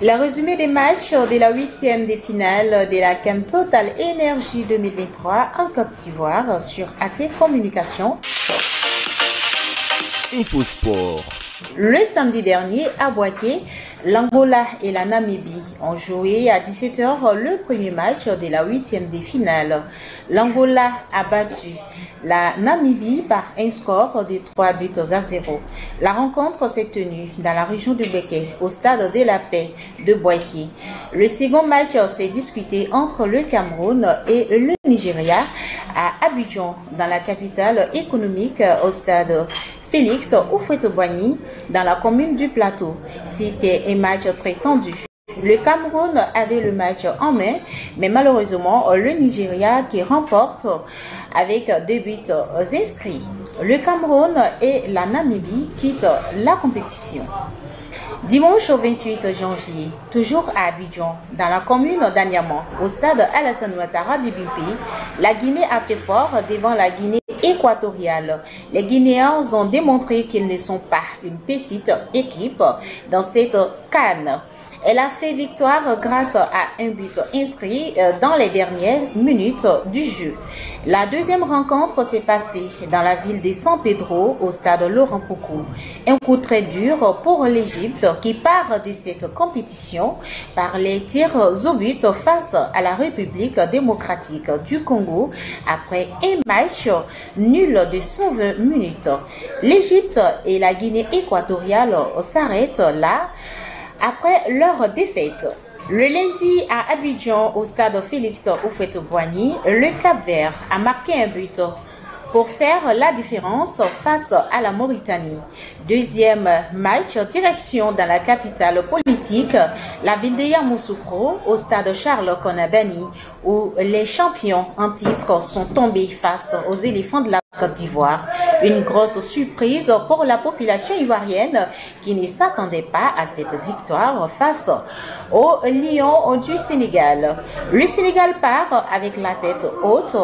Le résumé des matchs de la 8e des finales de la CAN Total Énergie 2023 en Côte d'Ivoire sur AT Communication. Infosport. Le samedi dernier, à Boaké, l'Angola et la Namibie ont joué à 17 h le premier match de la 8e des finales. L'Angola a battu la Namibie par un score de 3-0. La rencontre s'est tenue dans la région de Béké, au stade de la Paix de Boaké. Le second match s'est disputé entre le Cameroun et le Nigeria à Abidjan, dans la capitale économique, au stade Félix Houphouët-Boigny, dans la commune du Plateau. C'était un match très tendu. Le Cameroun avait le match en main, mais malheureusement, le Nigeria qui remporte avec 2 buts inscrits. Le Cameroun et la Namibie quittent la compétition. Dimanche 28 janvier, toujours à Abidjan, dans la commune d'Aniamant, au stade Alassane Ouattara de Bimpi, la Guinée a fait fort devant la Guinée équatoriale. Les Guinéens ont démontré qu'ils ne sont pas une petite équipe dans cette CAN. Elle a fait victoire grâce à un but inscrit dans les dernières minutes du jeu. La deuxième rencontre s'est passée dans la ville de San Pedro, au stade Laurent Pocou. Un coup très dur pour l'Égypte qui part de cette compétition par les tirs au but face à la République démocratique du Congo après un match nul de 120 minutes. L'Égypte et la Guinée équatoriale s'arrêtent là après leur défaite. Le lundi à Abidjan, au stade Félix Houphouët-Boigny, le Cap-Vert a marqué un but pour faire la différence face à la Mauritanie. Deuxième match, direction dans la capitale politique, la ville de Yamoussoukro, au stade Charles Konadani, où les champions en titre sont tombés face aux éléphants de la Côte d'Ivoire. Une grosse surprise pour la population ivoirienne qui ne s'attendait pas à cette victoire face aux Lions du Sénégal. Le Sénégal part avec la tête haute.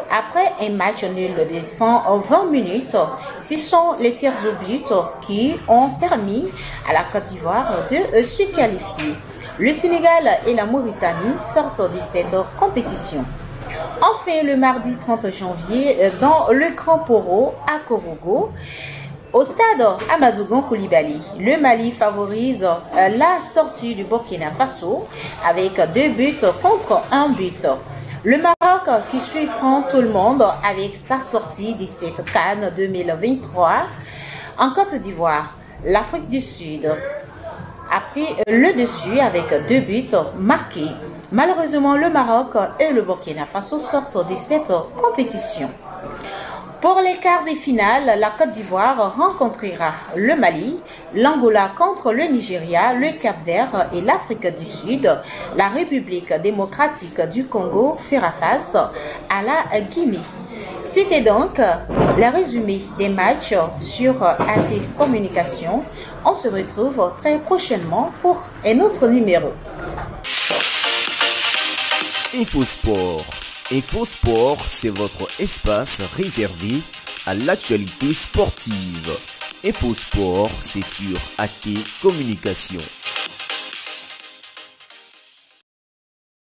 Après un match nul de 120 minutes, ce sont les tirs au but qui ont permis à la Côte d'Ivoire de se qualifier. Le Sénégal et la Mauritanie sortent de cette compétition. Enfin, le mardi 30 janvier, dans le Grand Poro à Korogo, au stade Amadougon Koulibaly, le Mali favorise la sortie du Burkina Faso avec 2 buts contre 1 but. Le Maroc qui surprend tout le monde avec sa sortie de cette CAN 2023 en Côte d'Ivoire. L'Afrique du Sud a pris le dessus avec 2 buts marqués. Malheureusement, le Maroc et le Burkina Faso sortent de cette compétition. Pour les quarts des finales, la Côte d'Ivoire rencontrera le Mali, l'Angola contre le Nigeria, le Cap-Vert et l'Afrique du Sud. La République démocratique du Congo fera face à la Guinée. C'était donc le résumé des matchs sur AT Communication. On se retrouve très prochainement pour un autre numéro. Infosport. Infosport, c'est votre espace réservé à l'actualité sportive. Infosport, c'est sur AT Communication.